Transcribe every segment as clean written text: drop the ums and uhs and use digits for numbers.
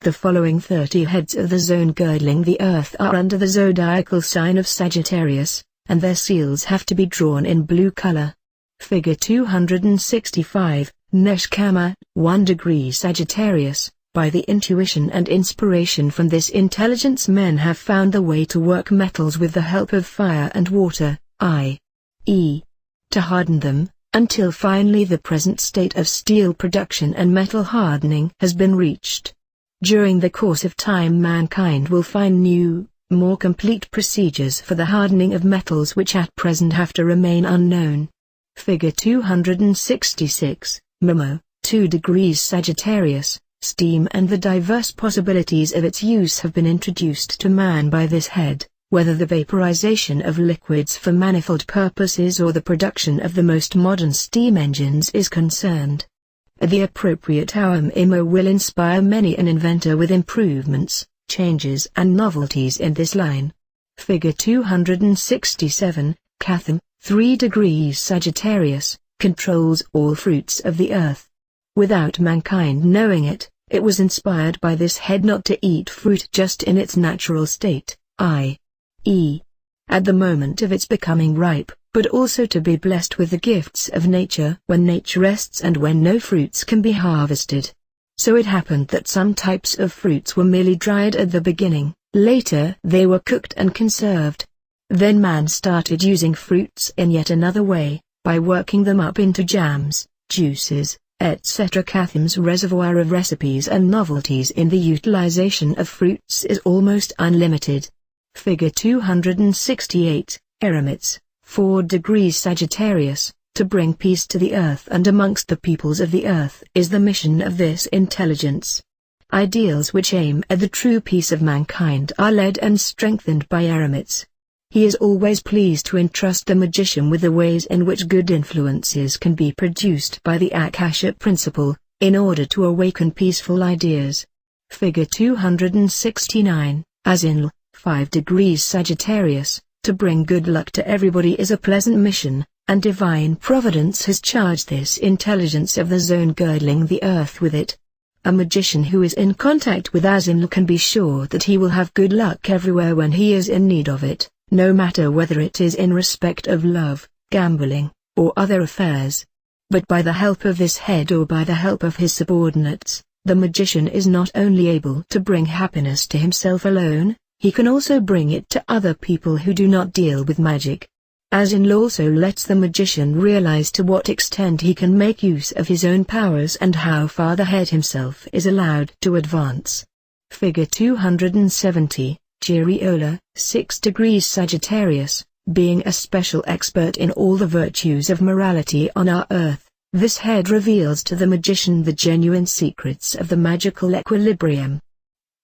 The following 30 heads of the zone girdling the Earth are under the zodiacal sign of Sagittarius, and their seals have to be drawn in blue color. Figure 265, Neshkama, 1 degree Sagittarius. By the intuition and inspiration from this intelligence, men have found the way to work metals with the help of fire and water, i.e., to harden them, until finally the present state of steel production and metal hardening has been reached. During the course of time, mankind will find new, more complete procedures for the hardening of metals which at present have to remain unknown. Figure 266, Momo, 2 degrees Sagittarius. Steam and the diverse possibilities of its use have been introduced to man by this head, whether the vaporization of liquids for manifold purposes or the production of the most modern steam engines is concerned. At the appropriate hour, Momo will inspire many an inventor with improvements, changes and novelties in this line. Figure 267, Catham, 3 degrees Sagittarius, controls all fruits of the earth. Without mankind knowing it, it was inspired by this head not to eat fruit just in its natural state, i.e., at the moment of its becoming ripe, but also to be blessed with the gifts of nature when nature rests and when no fruits can be harvested. So it happened that some types of fruits were merely dried at the beginning, later they were cooked and conserved. Then man started using fruits in yet another way, by working them up into jams, juices, etc. Catham's reservoir of recipes and novelties in the utilization of fruits is almost unlimited. Figure 268, Eremites, 4 degrees Sagittarius, to bring peace to the earth and amongst the peoples of the earth is the mission of this intelligence. Ideals which aim at the true peace of mankind are led and strengthened by Eremites. He is always pleased to entrust the magician with the ways in which good influences can be produced by the Akasha principle, in order to awaken peaceful ideas. Figure 269, Azinl, 5 degrees Sagittarius, to bring good luck to everybody is a pleasant mission, and divine providence has charged this intelligence of the zone girdling the earth with it. A magician who is in contact with Azinl can be sure that he will have good luck everywhere when he is in need of it, no matter whether it is in respect of love, gambling, or other affairs. But by the help of this head or by the help of his subordinates, the magician is not only able to bring happiness to himself alone, he can also bring it to other people who do not deal with magic. Azinl also lets the magician realize to what extent he can make use of his own powers and how far the head himself is allowed to advance. Figure 270, Giriola, 6 degrees Sagittarius, being a special expert in all the virtues of morality on our earth, this head reveals to the magician the genuine secrets of the magical equilibrium.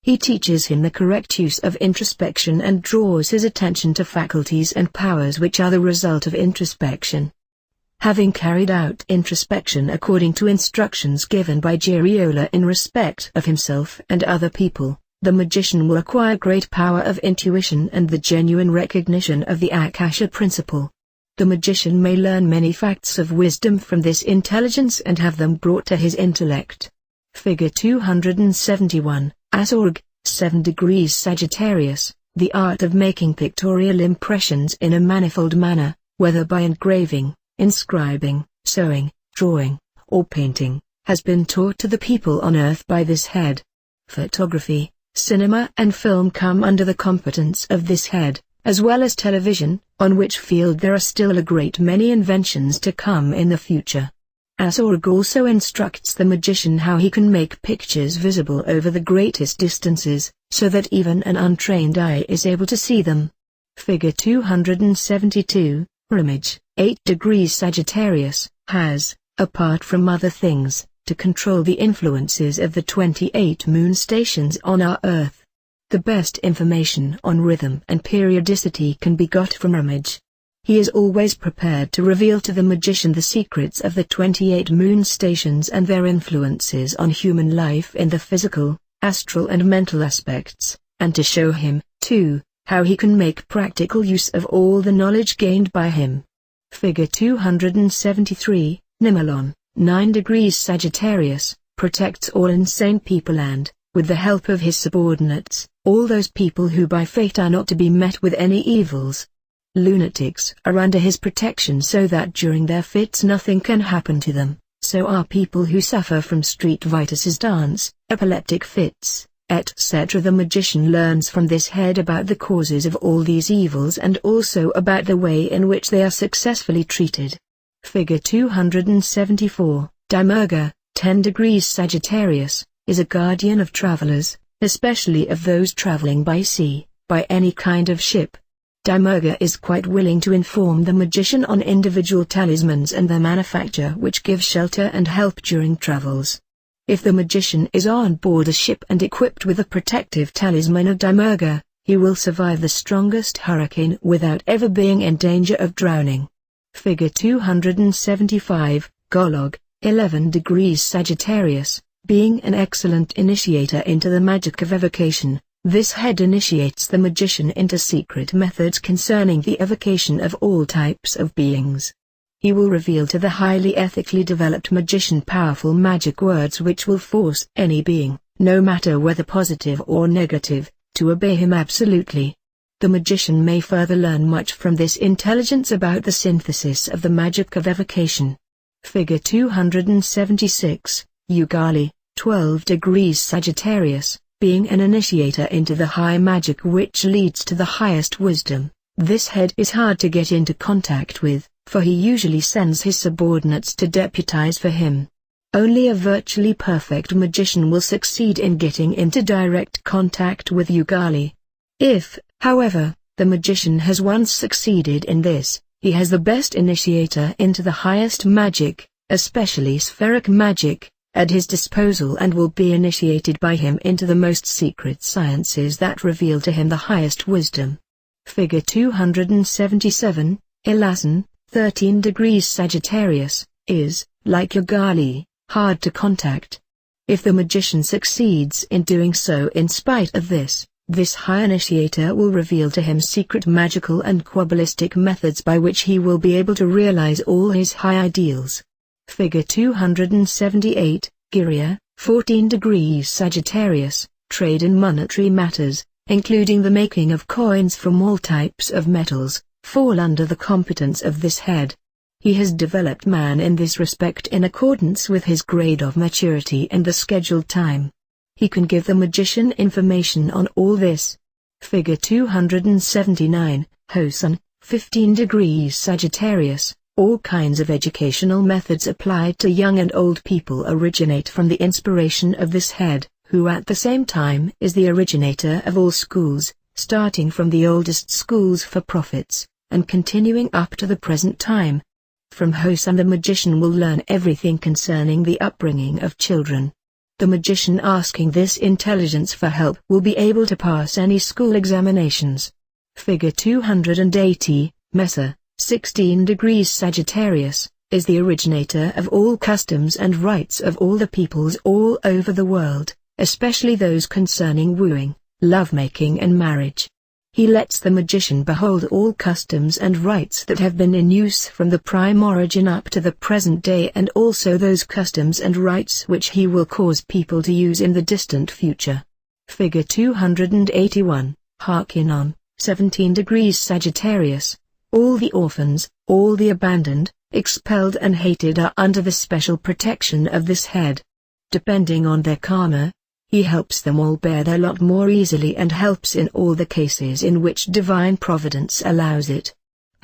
He teaches him the correct use of introspection and draws his attention to faculties and powers which are the result of introspection. Having carried out introspection according to instructions given by Giriola in respect of himself and other people, the magician will acquire great power of intuition and the genuine recognition of the Akasha principle. The magician may learn many facts of wisdom from this intelligence and have them brought to his intellect. Figure 271, Asorg, 7 degrees Sagittarius, the art of making pictorial impressions in a manifold manner, whether by engraving, inscribing, sewing, drawing, or painting, has been taught to the people on earth by this head. Photography, cinema and film come under the competence of this head, as well as television, on which field there are still a great many inventions to come in the future. Asorg also instructs the magician how he can make pictures visible over the greatest distances, so that even an untrained eye is able to see them. Figure 272, Ramage, 8 degrees Sagittarius, has, apart from other things, to control the influences of the 28 moon stations on our Earth. The best information on rhythm and periodicity can be got from Ramage. He is always prepared to reveal to the magician the secrets of the 28 moon stations and their influences on human life in the physical, astral and mental aspects, and to show him, too, how he can make practical use of all the knowledge gained by him. Figure 273, Nimalon, 9 degrees Sagittarius, protects all insane people and, With the help of his subordinates, all those people who by fate are not to be met with any evils. Lunatics are under his protection so that during their fits nothing can happen to them. So are people who suffer from street vices, dance, epileptic fits, etc. The magician learns from this head about the causes of all these evils and also about the way in which they are successfully treated. Figure 274, Dimurga, 10 degrees Sagittarius, is a guardian of travelers, especially of those traveling by sea, by any kind of ship. Dimurga is quite willing to inform the magician on individual talismans and their manufacture which give shelter and help during travels. If the magician is on board a ship and equipped with a protective talisman of Dimurga, he will survive the strongest hurricane without ever being in danger of drowning. Figure 275, Golog, 11 degrees Sagittarius, being an excellent initiator into the magic of evocation. This head initiates the magician into secret methods concerning the evocation of all types of beings. He will reveal to the highly ethically developed magician powerful magic words which will force any being, no matter whether positive or negative, to obey him absolutely. The magician may further learn much from this intelligence about the synthesis of the magic of evocation. Figure 276, Ugali, 12 degrees Sagittarius. Being an initiator into the high magic which leads to the highest wisdom, this head is hard to get into contact with, for he usually sends his subordinates to deputize for him. Only a virtually perfect magician will succeed in getting into direct contact with Ugali. If, however, the magician has once succeeded in this, he has the best initiator into the highest magic, especially spheric magic, at his disposal and will be initiated by him into the most secret sciences that reveal to him the highest wisdom. Figure 277, Elasan, 13 degrees Sagittarius, is, like Ugali, hard to contact. If the magician succeeds in doing so in spite of this high initiator will reveal to him secret magical and quabalistic methods by which he will be able to realize all his high ideals. Figure 278, Girya, 14 degrees Sagittarius, trade in monetary matters, including the making of coins from all types of metals, fall under the competence of this head. He has developed man in this respect in accordance with his grade of maturity and the scheduled time. He can give the magician information on all this. Figure 279, Hosan, 15 degrees Sagittarius. All kinds of educational methods applied to young and old people originate from the inspiration of this head, who at the same time is the originator of all schools, starting from the oldest schools for prophets, and continuing up to the present time. From Hosan the magician will learn everything concerning the upbringing of children. The magician asking this intelligence for help will be able to pass any school examinations. Figure 280, Mesa, 16 degrees Sagittarius, is the originator of all customs and rites of all the peoples all over the world, especially those concerning wooing, lovemaking and marriage. He lets the magician behold all customs and rites that have been in use from the prime origin up to the present day and also those customs and rites which he will cause people to use in the distant future. Figure 281, Harkinon, 17 degrees Sagittarius. All the orphans, all the abandoned, expelled and hated are under the special protection of this head. Depending on their karma, he helps them all bear their lot more easily and helps in all the cases in which divine providence allows it.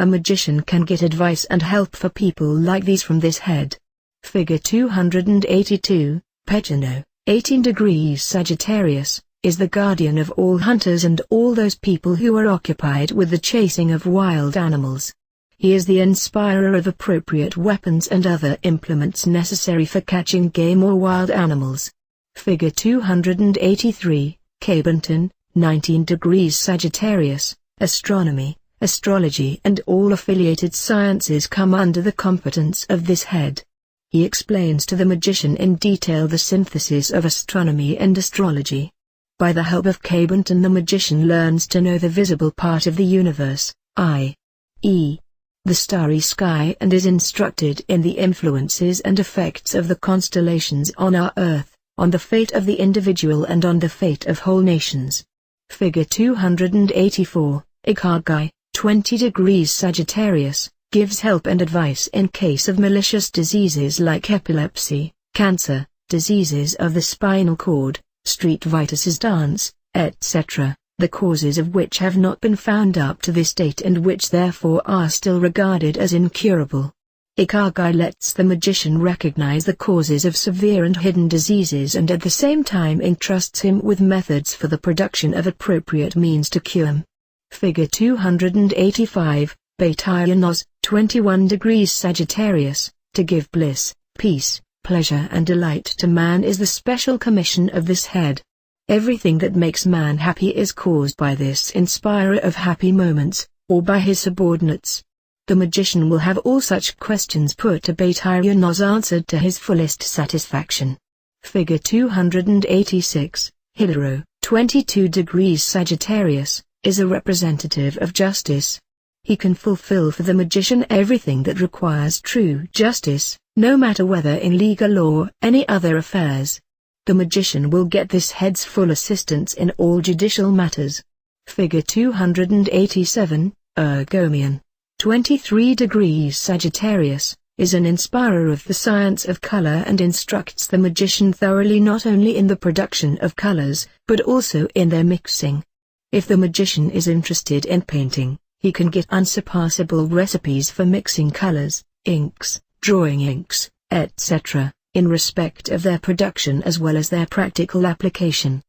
A magician can get advice and help for people like these from this head. Figure 282, Pechino, 18 degrees Sagittarius, is the guardian of all hunters and all those people who are occupied with the chasing of wild animals. He is the inspirer of appropriate weapons and other implements necessary for catching game or wild animals. Figure 283, Cabenton, 19 degrees Sagittarius, astronomy, astrology and all affiliated sciences come under the competence of this head. He explains to the magician in detail the synthesis of astronomy and astrology. By the help of Cabenton the magician learns to know the visible part of the universe, i.e., the starry sky, and is instructed in the influences and effects of the constellations on our earth, on the fate of the individual and on the fate of whole nations. Figure 284, Ikagai, 20 degrees Sagittarius, gives help and advice in case of malicious diseases like epilepsy, cancer, diseases of the spinal cord, street viruses dance, etc., the causes of which have not been found up to this date and which therefore are still regarded as incurable. Ikagai lets the magician recognize the causes of severe and hidden diseases and at the same time entrusts him with methods for the production of appropriate means to cure them. Figure 285, Sagittarius, 21 degrees Sagittarius, to give bliss, peace, pleasure and delight to man is the special commission of this head. Everything that makes man happy is caused by this inspirer of happy moments, or by his subordinates. The magician will have all such questions put to Sagittarius answered to his fullest satisfaction. Figure 286, Hidero, 22 degrees Sagittarius, is a representative of justice. He can fulfill for the magician everything that requires true justice, no matter whether in legal or any other affairs. The magician will get this head's full assistance in all judicial matters. Figure 287, Ergomian, 23 degrees Sagittarius, is an inspirer of the science of color and instructs the magician thoroughly not only in the production of colors, but also in their mixing. If the magician is interested in painting, he can get unsurpassable recipes for mixing colors, inks, drawing inks, etc., in respect of their production as well as their practical application.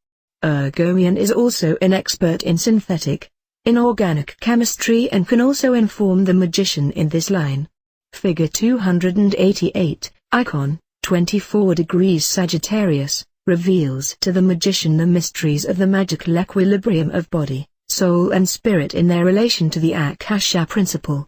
Ergomian is also an expert in synthetic, inorganic chemistry and can also inform the magician in this line. Figure 288, Icon, 24 degrees Sagittarius, reveals to the magician the mysteries of the magical equilibrium of body, soul and spirit in their relation to the Akasha principle.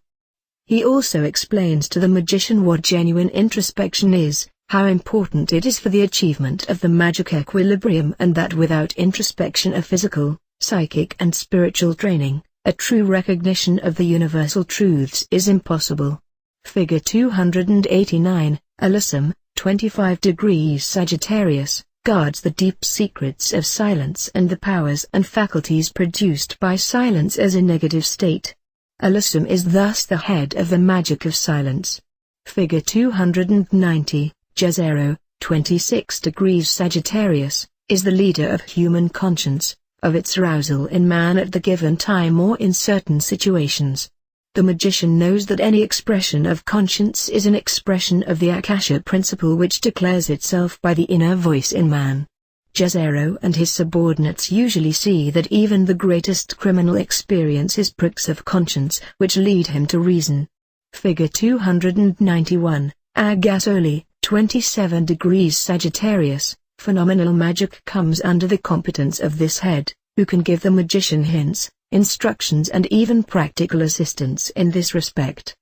He also explains to the magician what genuine introspection is, how important it is for the achievement of the magic equilibrium and that without introspection of physical, psychic and spiritual training, a true recognition of the universal truths is impossible. Figure 289, Alyssum, 25 degrees Sagittarius, guards the deep secrets of silence and the powers and faculties produced by silence as a negative state. Alyssum is thus the head of the magic of silence. Figure 290, Jezero, 26 degrees Sagittarius, is the leader of human conscience, of its arousal in man at the given time or in certain situations. The magician knows that any expression of conscience is an expression of the Akasha principle which declares itself by the inner voice in man. Jezero and his subordinates usually see that even the greatest criminal experiences pricks of conscience which lead him to reason. Figure 291, Agasoli, 27 degrees Sagittarius, phenomenal magic comes under the competence of this head, who can give the magician hints, instructions and even practical assistance in this respect.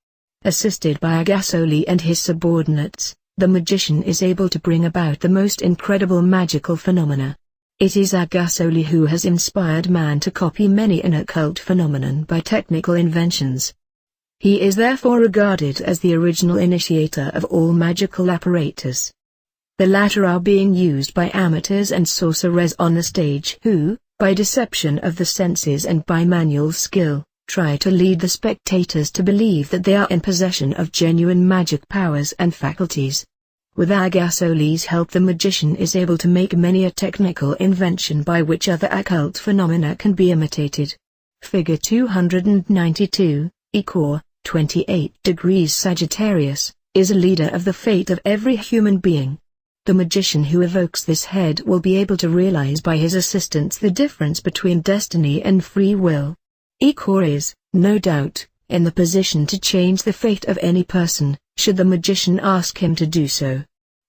Assisted by Agasoli and his subordinates, the magician is able to bring about the most incredible magical phenomena. It is Agasoli who has inspired man to copy many an occult phenomenon by technical inventions. He is therefore regarded as the original initiator of all magical apparatus. The latter are being used by amateurs and sorcerers on the stage who, by deception of the senses and by manual skill, try to lead the spectators to believe that they are in possession of genuine magic powers and faculties. With Agasoli's help the magician is able to make many a technical invention by which other occult phenomena can be imitated. Figure 292, Ikor, 28 degrees Sagittarius, is a leader of the fate of every human being. The magician who evokes this head will be able to realize by his assistance the difference between destiny and free will. Ikor is, no doubt, in the position to change the fate of any person, should the magician ask him to do so.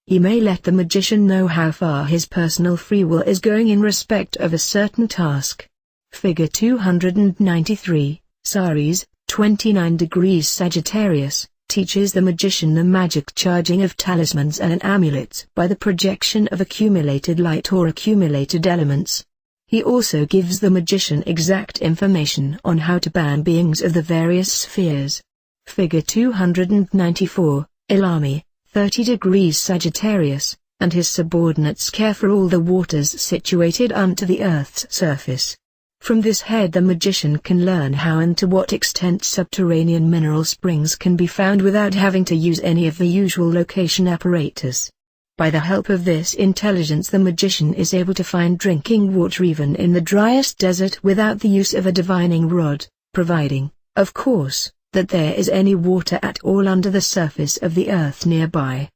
He may let the magician know how far his personal free will is going in respect of a certain task. Figure 293, Saris, 29 degrees Sagittarius, teaches the magician the magic charging of talismans and amulets by the projection of accumulated light or accumulated elements. He also gives the magician exact information on how to ban beings of the various spheres. Figure 294, Ilami, 30 degrees Sagittarius, and his subordinates care for all the waters situated under the Earth's surface. From this head the magician can learn how and to what extent subterranean mineral springs can be found without having to use any of the usual location apparatus. By the help of this intelligence the magician is able to find drinking water even in the driest desert without the use of a divining rod, providing, of course, that there is any water at all under the surface of the Earth nearby.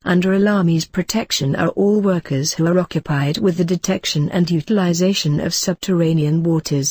Under Alami's protection are all workers who are occupied with the detection and utilization of subterranean waters.